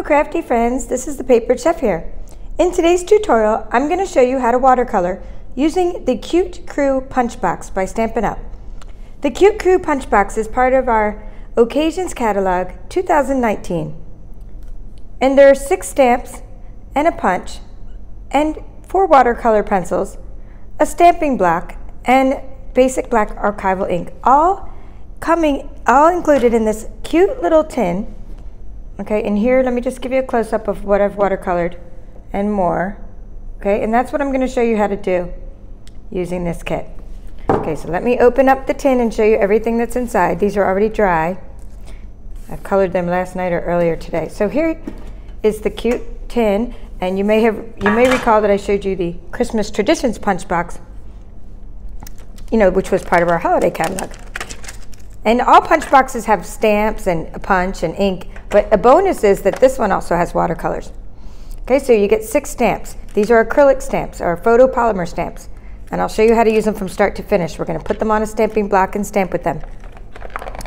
crafty friends, this is the Papered Chef here. In today's tutorial, I'm going to show you how to watercolor using the Cute Crew Punch Box by Stampin' Up. The Cute Crew Punch Box is part of our Occasions Catalog 2019. And there are 6 stamps and a punch and 4 watercolor pencils, a stamping block, and basic black archival ink, all included in this cute little tin. Okay, and here, let me just give you a close-up of what I've watercolored and more. Okay, and that's what I'm going to show you how to do using this kit. Okay, so let me open up the tin and show you everything that's inside. These are already dry. I've colored them last night or earlier today. So here is the cute tin, and you may recall that I showed you the Christmas Traditions punch box, which was part of our holiday catalog. And all punch boxes have stamps and a punch and ink, but a bonus is that this one also has watercolors. Okay, so you get 6 stamps. These are acrylic stamps or photopolymer stamps, and I'll show you how to use them from start to finish. We're going to put them on a stamping block and stamp with them.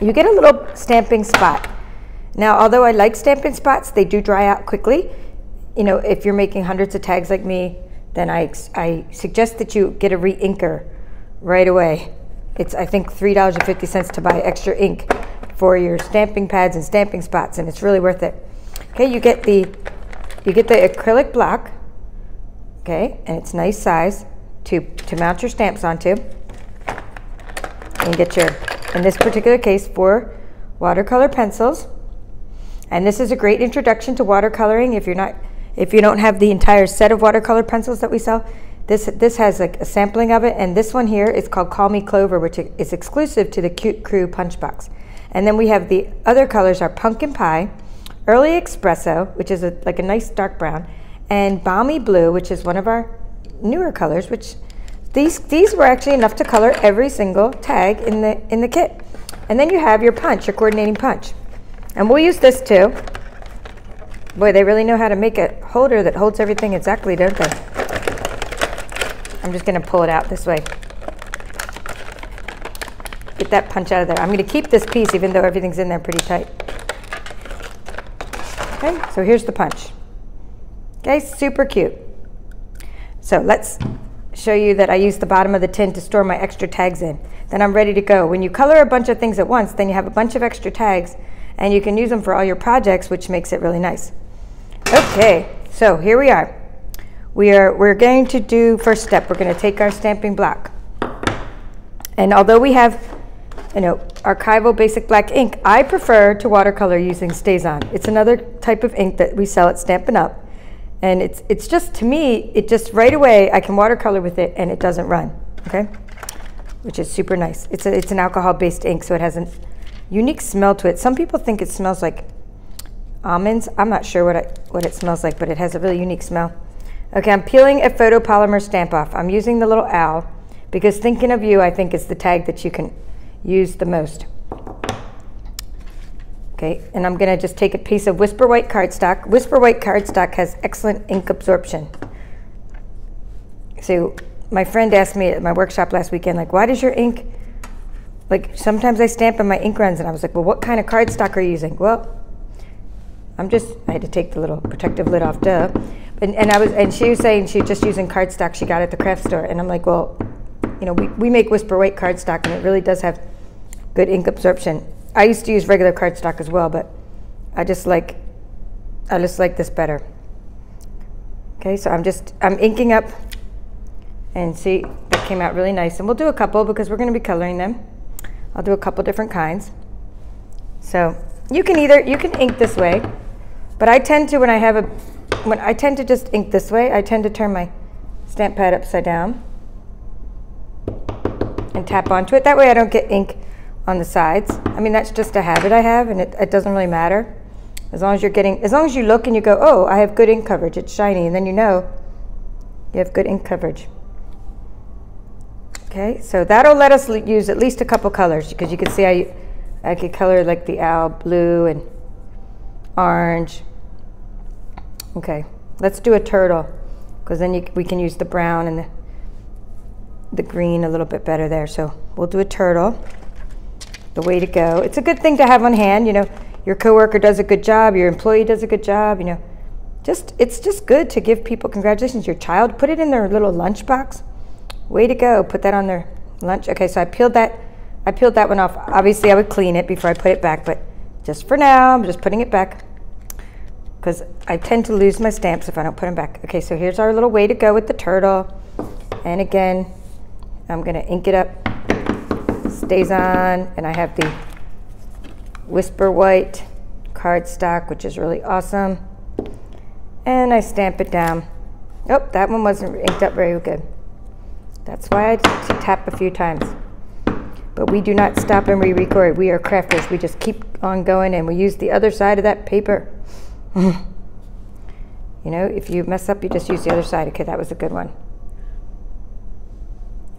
You get a little stamping spot. Now, although I like stamping spots, they do dry out quickly. If you're making hundreds of tags like me, then I suggest that you get a re-inker right away. It's, I think, $3.50 to buy extra ink for your stamping pads and stamping spots, and it's really worth it. Okay, you get the acrylic block, okay, and it's nice size to mount your stamps onto. And get your, in this particular case, 4 watercolor pencils. And this is a great introduction to watercoloring if you don't have the entire set of watercolor pencils that we sell. This has like a sampling of it, and this one here is called Call Me Clover, which is exclusive to the Cute Crew Punch Box. And then we have the other colors are Pumpkin Pie, Early Espresso, which is like a nice dark brown, and Balmy Blue, which is one of our newer colors, which these were actually enough to color every single tag in the kit. And then you have your punch, your coordinating punch. And we'll use this too. Boy, they really know how to make a holder that holds everything exactly, don't they? I'm just going to pull it out this way. Get that punch out of there. I'm going to keep this piece even though everything's in there pretty tight. Okay, so here's the punch. Okay, super cute. So let's show you that I use the bottom of the tin to store my extra tags in. Then I'm ready to go. When you color a bunch of things at once, then you have a bunch of extra tags, and you can use them for all your projects, which makes it really nice. Okay, so here we are. We're going to do, first step, we're going to take our stamping block. And although we have, archival basic black ink, I prefer to watercolor using StazOn. It's another type of ink that we sell at Stampin' Up. And it's just, to me, it just right away, I can watercolor with it and it doesn't run, okay? Which is super nice. It's an alcohol-based ink, so it has a unique smell to it. Some people think it smells like almonds. I'm not sure what it smells like, but it has a really unique smell. Okay, I'm peeling a photopolymer stamp off. I'm using the little owl because thinking of you, I think, is the tag that you can use the most. Okay, and I'm going to just take a piece of Whisper White cardstock. Whisper White cardstock has excellent ink absorption. So my friend asked me at my workshop last weekend, like, why does your ink, like, sometimes I stamp and my ink runs, and I was like, well, what kind of cardstock are you using? Well, I had to take the little protective lid off, duh. And she was saying she's just using cardstock she got at the craft store, and I'm like, well, we make Whisper White cardstock, and it really does have good ink absorption. I used to use regular cardstock as well, but I just like this better. Okay, so I'm inking up, and see, that came out really nice. And we'll do a couple because we're going to be coloring them. I'll do a couple different kinds. So you can ink this way, but I tend to, when I tend to just ink this way, I tend to turn my stamp pad upside down and tap onto it. That way I don't get ink on the sides. I mean, that's just a habit I have, and it doesn't really matter. As long as you look and you go, oh, I have good ink coverage, it's shiny, and then you know you have good ink coverage. Okay, so that'll let us use at least a couple colors, because you can see I could color like the owl blue and orange. Okay, let's do a turtle, because then we can use the brown and the green a little bit better there. So we'll do a turtle. The way to go. It's a good thing to have on hand. your coworker does a good job, your employee does a good job, you know. It's just good to give people congratulations. Your child, put it in their little lunch box. Way to go, put that on their lunch. Okay, so I peeled that one off. Obviously I would clean it before I put it back, but just for now, I'm just putting it back because I tend to lose my stamps if I don't put them back. Okay, so here's our little way to go with the turtle. And again, I'm gonna ink it up, StazOn, and I have the Whisper White cardstock, which is really awesome. And I stamp it down. Oh, that one wasn't inked up very good. That's why I tap a few times. But we do not stop and re-record. We are crafters. We just keep on going, and we use the other side of that paper. You know, if you mess up, you just use the other side. Okay, that was a good one.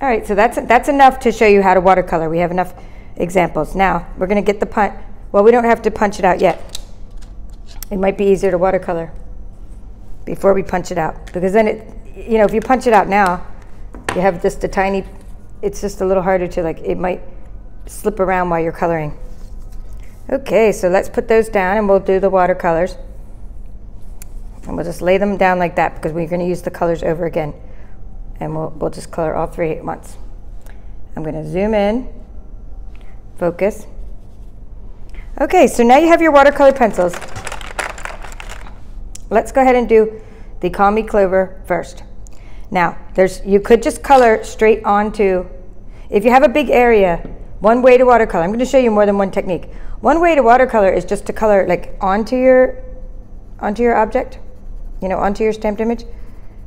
All right, so that's enough to show you how to watercolor. We have enough examples. Now, we're going to get the punch. Well, we don't have to punch it out yet. It might be easier to watercolor before we punch it out. Because then, you know, if you punch it out now, you have just a tiny, it's just a little harder to, like, it might slip around while you're coloring. Okay, so let's put those down and we'll do the watercolors. And we'll just lay them down like that because we're going to use the colors over again. And we'll just color all three at once. I'm going to zoom in, focus. Okay, so now you have your watercolor pencils. Let's go ahead and do the Call Me Clover first. Now, you could just color straight onto, if you have a big area, one way to watercolor, I'm going to show you more than one technique. One way to watercolor is just to color like onto your object, you know, onto your stamped image.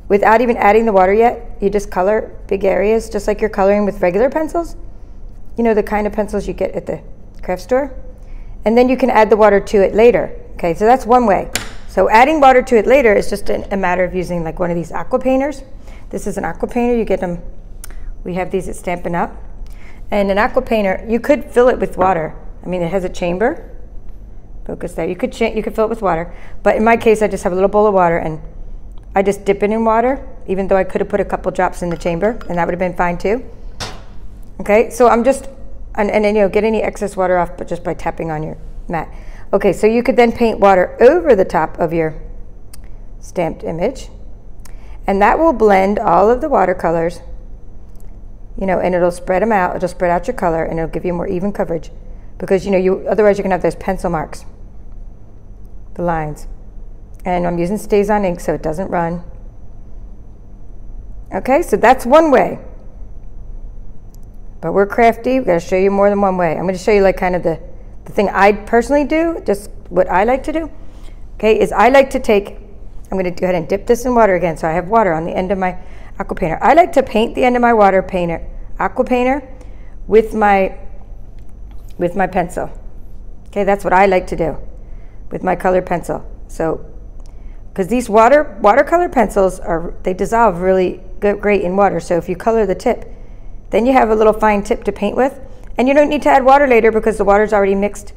Without even adding the water yet, you just color big areas, just like you're coloring with regular pencils. You know, the kind of pencils you get at the craft store. And then you can add the water to it later. Okay, so that's one way. So adding water to it later is just a matter of using like one of these Aqua Painters. This is an Aqua Painter. You get them, we have these at Stampin' Up. And an Aqua Painter, you could fill it with water. I mean, it has a chamber. Focus there. You could fill it with water. But in my case, I just have a little bowl of water and I just dip it in water, even though I could have put a couple drops in the chamber, and that would have been fine too. Okay, so I'm just, and then, you know, get any excess water off, but just by tapping on your mat. Okay, so you could then paint water over the top of your stamped image, and that will blend all of the watercolors, you know, and it'll spread them out. It'll spread out your color, and it'll give you more even coverage, because, you know, otherwise you're gonna have those pencil marks, the lines. And I'm using StazOn ink so it doesn't run. Okay, so that's one way. But we're crafty, we've got to show you more than one way. I'm going to show you like kind of the thing I personally do, just what I like to do. Okay, is I like to take, I'm going to go ahead and dip this in water again, so I have water on the end of my Aqua Painter. I like to paint the end of my Aqua Painter with my pencil. Okay, that's what I like to do with my colored pencil. So, because these watercolor pencils they dissolve really great in water. So if you color the tip, then you have a little fine tip to paint with, and you don't need to add water later because the water's already mixed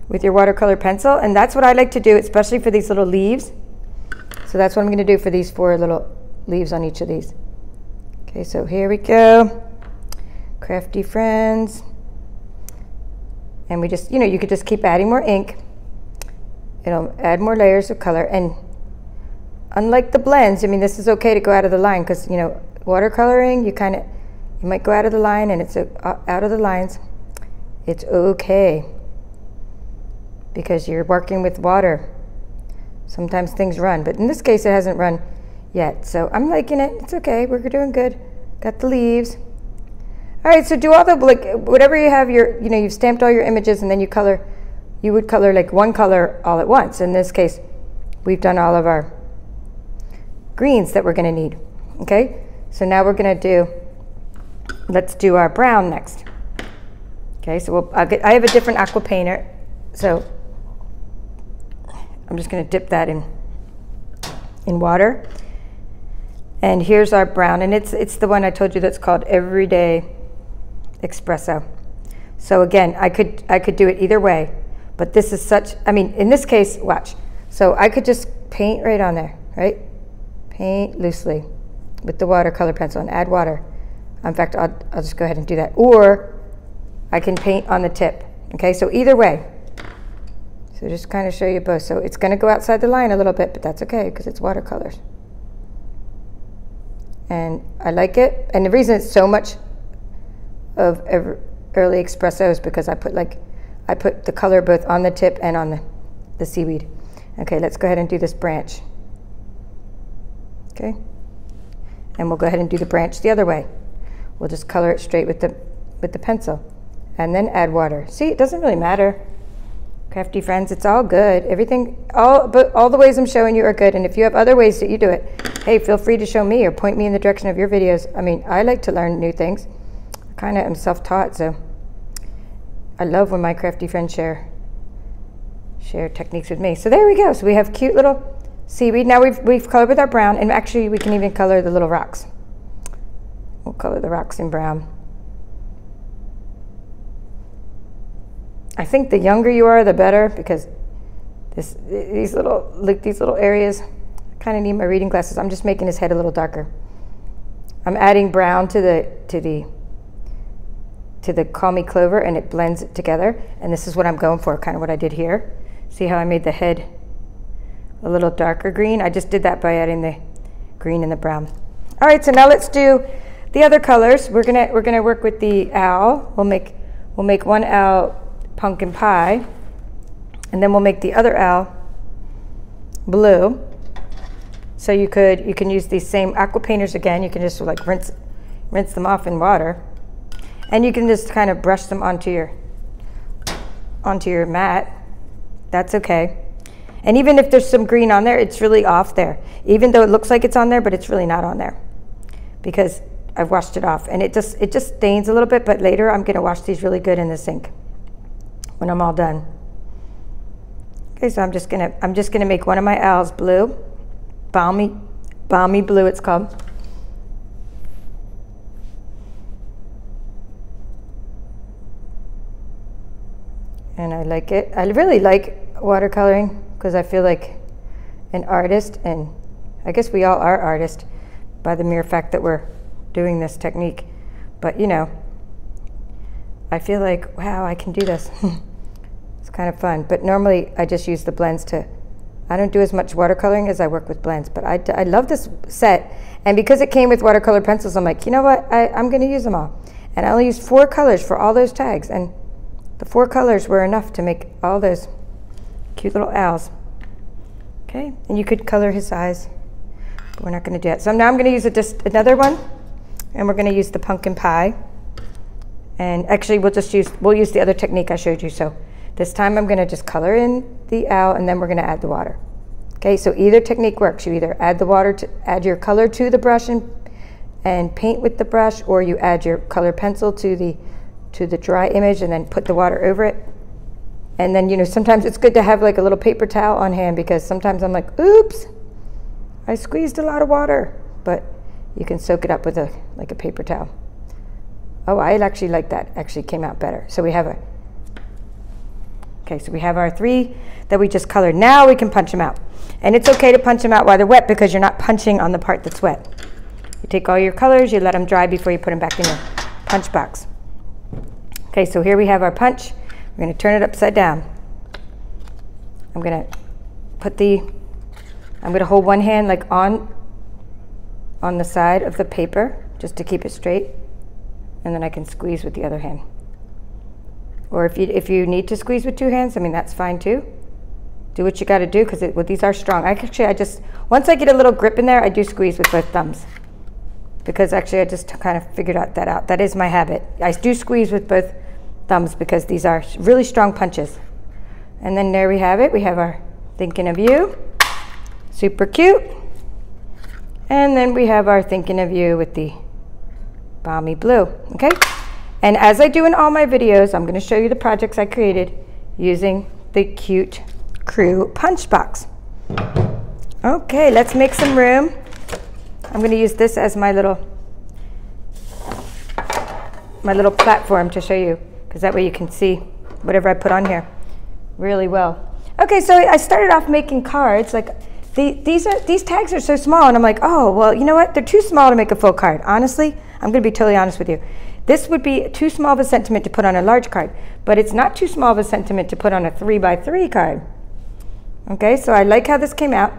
with your watercolor pencil. And that's what I like to do, especially for these little leaves. So that's what I'm going to do for these 4 little leaves on each of these. Okay, so here we go, crafty friends. And we just, you know, you could just keep adding more ink. It'll add more layers of color. And unlike the blends, I mean, this is okay to go out of the line because, you know, watercoloring, you might go out of the line, and it's out of the lines. It's okay because you're working with water. Sometimes things run, but in this case, it hasn't run yet. So I'm liking it. It's okay. We're doing good. Got the leaves. All right, so do all the, like, whatever you have you know, you've stamped all your images, and then you would color like one color all at once. In this case, we've done all of our greens that we're going to need. Okay, so now we're going to let's do our brown next. Okay, so I have a different Aqua Painter, so I'm just going to dip that in water. And here's our brown, and it's the one I told you that's called Everyday Espresso. So again, I could do it either way, but this is such, I mean, in this case, watch. So I could just paint right on there, right? Paint loosely with the watercolor pencil and add water. In fact, I'll just go ahead and do that. Or I can paint on the tip. Okay, so either way. So just kind of show you both. So it's going to go outside the line a little bit, but that's okay because it's watercolors. And I like it. And the reason it's so much of early espresso is because I put the color both on the tip and on the seaweed. Okay, let's go ahead and do this branch. Okay. And we'll go ahead and do the branch the other way. We'll just color it straight with the pencil and then add water. See, it doesn't really matter. Crafty friends, it's all good. Everything, all the ways I'm showing you are good. And if you have other ways that you do it, hey, feel free to show me or point me in the direction of your videos. I mean, I like to learn new things. I kind of am self-taught, so I love when my crafty friends share techniques with me. So there we go. So we have cute little seaweed. Now we've colored with our brown, and actually we can even color the little rocks. We'll color the rocks in brown. I think the younger you are, the better, because these little areas, I kind of need my reading glasses. I'm just making his head a little darker. I'm adding brown to the Call Me Clover, and it blends it together. And this is what I'm going for, kind of what I did here. See how I made the head a little darker green? I just did that by adding the green and the brown. All right, so now let's do the other colors. We're gonna work with the owl. We'll make one owl pumpkin pie, and then we'll make the other owl blue. So you can use these same Aqua Painters again. You can just like rinse them off in water, and you can just kind of brush them onto your mat. That's okay. And even if there's some green on there, it's really off there. Even though it looks like it's on there, but it's really not on there because I've washed it off, and it just stains a little bit. But later I'm gonna wash these really good in the sink when I'm all done. Okay, so I'm just gonna make one of my owls blue, balmy blue it's called. And I like it. I really like watercoloring because I feel like an artist, and I guess we all are artists by the mere fact that we're doing this technique. But you know, I feel like, wow, I can do this. It's kind of fun. But normally I just use the blends I don't do as much watercoloring as I work with blends, but I love this set. And because it came with watercolor pencils, I'm like, you know what, I'm gonna use them all. And I only used 4 colors for all those tags, and the 4 colors were enough to make all those cute little owls. Okay, and you could color his eyes, but we're not gonna do that. So now I'm gonna use just another one, and we're gonna use the pumpkin pie. And actually we'll use the other technique I showed you. So this time I'm gonna just color in the owl, and then we're gonna add the water. Okay, so either technique works. You either add the water add your color to the brush and paint with the brush, or you add your color pencil to the dry image and then put the water over it. And then, you know, sometimes it's good to have like a little paper towel on hand, because sometimes I'm like, oops, I squeezed a lot of water. But you can soak it up with a paper towel. Oh, I actually like that. Actually came out better. So we have our 3 that we just colored. Now we can punch them out. And it's okay to punch them out while they're wet, because you're not punching on the part that's wet. You take all your colors, you let them dry before you put them back in your punch box. Okay, so here we have our punch. We're gonna turn it upside down. I'm gonna hold one hand like on the side of the paper just to keep it straight, and then I can squeeze with the other hand. Or if you need to squeeze with 2 hands, I mean, that's fine too. Do what you gotta do, because these are strong. Once I get a little grip in there, I do squeeze with both thumbs. Because actually I just kind of figured that out. That is my habit. I do squeeze with both thumbs because these are really strong punches. And then there we have it. We have our Thinking of You. Super cute. And then we have our Thinking of You with the balmy blue, okay? And as I do in all my videos, I'm gonna show you the projects I created using the Cute Crew punch box. Okay, let's make some room. I'm gonna use this as my little platform to show you, because that way you can see whatever I put on here really well. Okay, so I started off making cards. Like these tags are so small, and I'm like, oh, well, you know what? They're too small to make a full card. Honestly, I'm gonna be totally honest with you. This would be too small of a sentiment to put on a large card, but it's not too small of a sentiment to put on a 3x3 card. Okay, so I like how this came out.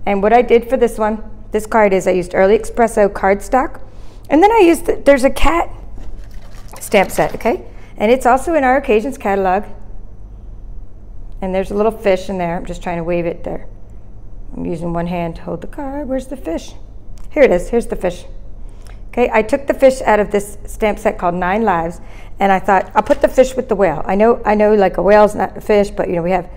And what I did for this one, this card, is I used Early Espresso cardstock. And then I used, there's a cat stamp set, okay? And it's also in our Occasions catalog. And there's a little fish in there. I'm just trying to wave it there. I'm using one hand to hold the card. Where's the fish? Here it is. Here's the fish. Okay, I took the fish out of this stamp set called 9 Lives, and I thought, I'll put the fish with the whale. I know like a whale's not a fish, but you know, we have,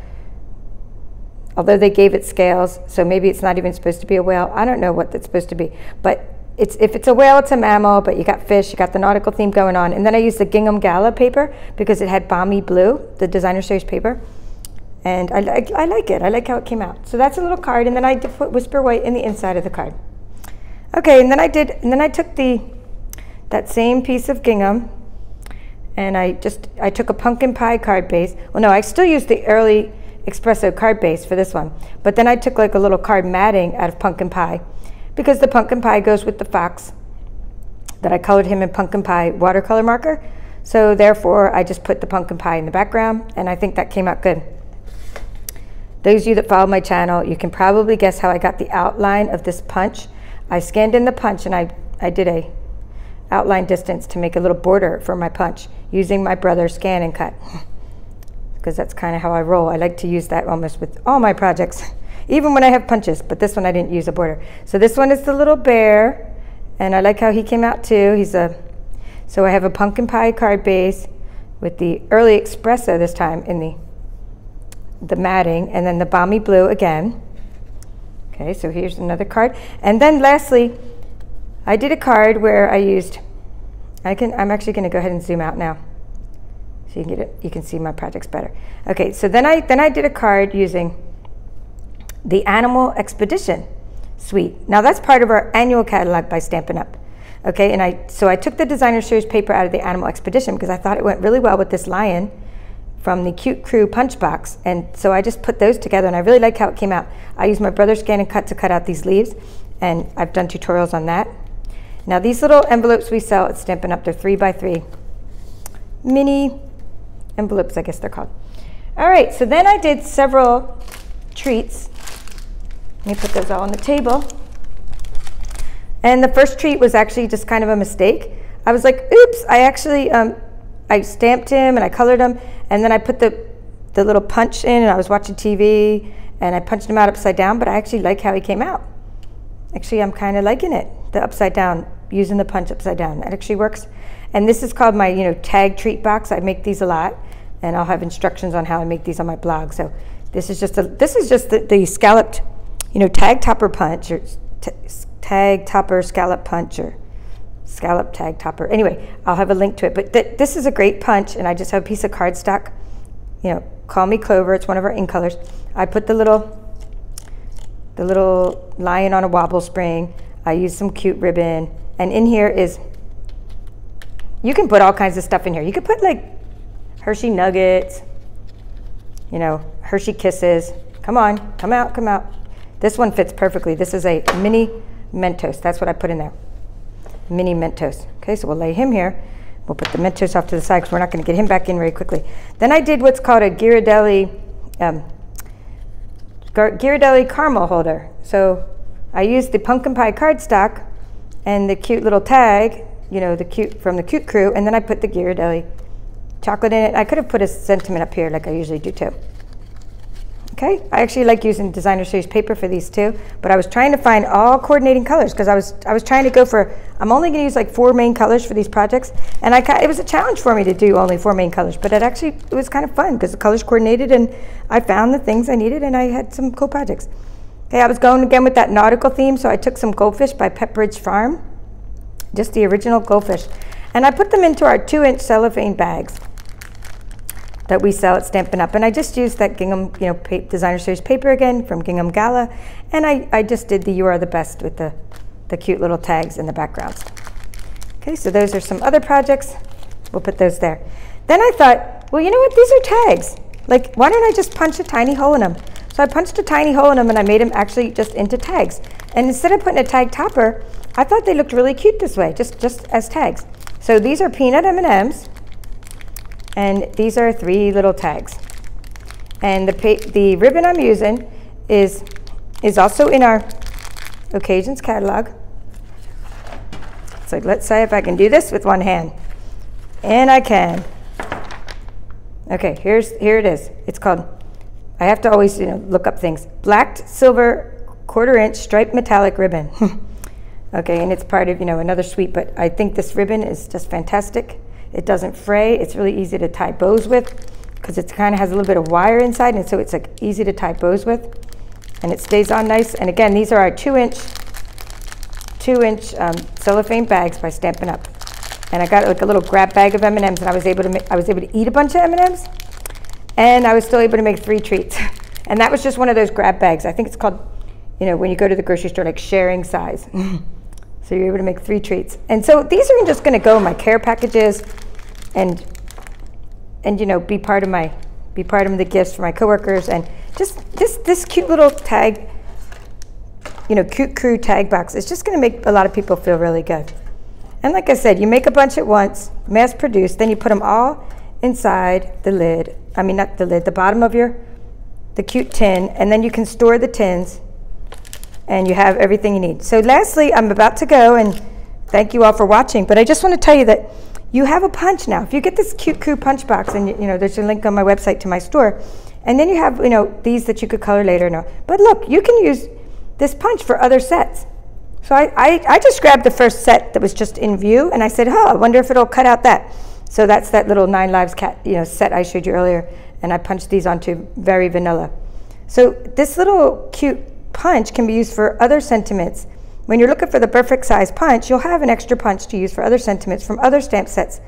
although they gave it scales, so maybe it's not even supposed to be a whale. I don't know what that's supposed to be, but if it's a whale, it's a mammal, but you got fish, you got the nautical theme going on. And then I used the Gingham Gala paper because it had balmy blue, the designer series paper. And I like it. I like how it came out. So that's a little card, and then I put Whisper White in the inside of the card. Okay, and then I took that same piece of gingham, and I took a pumpkin pie card base. Well, no, I still used the Early Espresso card base for this one, but then I took like a little card matting out of pumpkin pie, because the pumpkin pie goes with the fox that I colored him in pumpkin pie watercolor marker. So therefore, I just put the pumpkin pie in the background, and I think that came out good. Those of you that follow my channel, you can probably guess how I got the outline of this punch. I scanned in the punch, and I did a outline distance to make a little border for my punch using my brother's scan and cut, because that's kind of how I roll. I like to use that almost with all my projects, even when I have punches, but this one I didn't use a border. So this one is the little bear, and I like how he came out too. So I have a pumpkin pie card base with the Early Espresso this time in the matting, and then the balmy blue again. Okay, so here's another card. And then lastly, I did a card where I used, I'm actually going to go ahead and zoom out now so you can get it, you can see my projects better. Okay, so then I did a card using the Animal Expedition suite. Now that's part of our annual catalog by Stampin' Up. Okay, and so I took the designer series paper out of the Animal Expedition because I thought it went really well with this lion from the Cute Crew punch box, and so I just put those together, and I really like how it came out. I used my brother's scan and cut to cut out these leaves, and I've done tutorials on that. Now these little envelopes we sell at Stampin' Up, they're 3x3 mini envelopes, I guess they're called. All right, so then I did several treats. Let me put those all on the table. And the first treat was actually just kind of a mistake. I was like, oops, I actually, I stamped him and I colored him, and then I put the little punch in, and I was watching TV and I punched him out upside down, but I actually like how he came out. Actually, I'm kind of liking it, the upside down, using the punch upside down. That actually works. And this is called my, tag treat box. I make these a lot, and I'll have instructions on how I make these on my blog. So this is just the scalloped, tag topper punch, or tag topper scallop punch, or scallop tag topper. Anyway, I'll have a link to it. But this is a great punch, and I just have a piece of cardstock. Call me Clover. It's one of our ink colors. I put the little lion on a wobble spring. I used some cute ribbon, and in here is, you can put all kinds of stuff in here. You could put like Hershey Nuggets, Hershey Kisses. Come on, come out, come out. This one fits perfectly. This is a mini Mentos. That's what I put in there. Mini Mentos. Okay, so we'll lay him here. We'll put the Mentos off to the side because we're not going to get him back in very quickly. Then I did what's called a Ghirardelli caramel holder. So I used the pumpkin pie cardstock and the cute little tag, from the Cute Crew, and then I put the Ghirardelli chocolate in it. I could have put a sentiment up here like I usually do too. Okay, I actually like using designer series paper for these too, but I was trying to find all coordinating colors because I was trying to go for, I'm only going to use like 4 main colors for these projects, and it was a challenge for me to do only 4 main colors, but it was kind of fun because the colors coordinated, and I found the things I needed, and I had some cool projects. Okay, I was going again with that nautical theme, so I took some goldfish by Pepperidge Farm, just the original goldfish, and I put them into our 2-inch cellophane bags that we sell at Stampin' Up. And I just used that gingham, designer series paper again from Gingham Gala, and I just did the You Are the Best with the cute little tags in the backgrounds. Okay, so those are some other projects. We'll put those there. Then I thought, well, you know what? These are tags. Like, why don't I just punch a tiny hole in them? So I punched a tiny hole in them, and I made them actually just into tags. And instead of putting a tag topper, I thought they looked really cute this way, just as tags. So these are peanut M&Ms. And these are 3 little tags. And the ribbon I'm using is also in our occasions catalog. So let's see if I can do this with one hand. And I can. Okay, here it is. It's called, I have to always look up things. Blacked silver 1/4 inch striped metallic ribbon. Okay, and it's part of another suite, but I think this ribbon is just fantastic. It doesn't fray. It's really easy to tie bows with because it kind of has a little bit of wire inside, and so it's like easy to tie bows with, and it stays on nice. And again, these are our 2-inch cellophane bags by Stampin' Up. And I got like a little grab bag of M&Ms, and I was able to eat a bunch of M&Ms, and I was still able to make 3 treats. And that was just one of those grab bags. I think it's called, when you go to the grocery store, like sharing size. So you're able to make 3 treats. And so these are just going to go in my care packages, and be part of the gifts for my coworkers, and just this cute little tag, cute crew tag box is just going to make a lot of people feel really good. And like I said, you make a bunch at once, mass produced, then you put them all inside the lid. I mean, not the lid, the bottom of the cute tin, and then you can store the tins, and you have everything you need. So lastly, I'm about to go, and thank you all for watching, but I just want to tell you that you have a punch now. If you get this cute crew punch box, and there's a link on my website to my store, and then you have these that you could color later. No, but look, you can use this punch for other sets. So I just grabbed the first set that was just in view, and I said, oh, I wonder if it'll cut out that. So that's that little 9 Lives cat set I showed you earlier, and I punched these onto very vanilla. So this little cute punch can be used for other sentiments. When you're looking for the perfect size punch, you'll have an extra punch to use for other sentiments from other stamp sets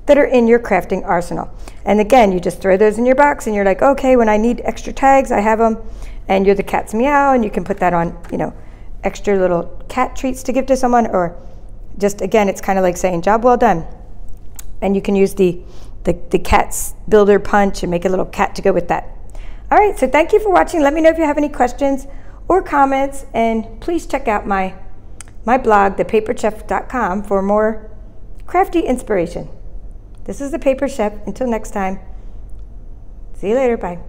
that are in your crafting arsenal. And again, you just throw those in your box, and you're like, okay, when I need extra tags, I have them, and you're the cat's meow, and you can put that on, extra little cat treats to give to someone, or just, again, it's kind of like saying, job well done. And you can use the cat's builder punch and make a little cat to go with that. All right, so thank you for watching. Let me know if you have any questions or comments, and please check out my blog, thepaperchef.com, for more crafty inspiration. This is The Paper Chef. Until next time, see you later. Bye.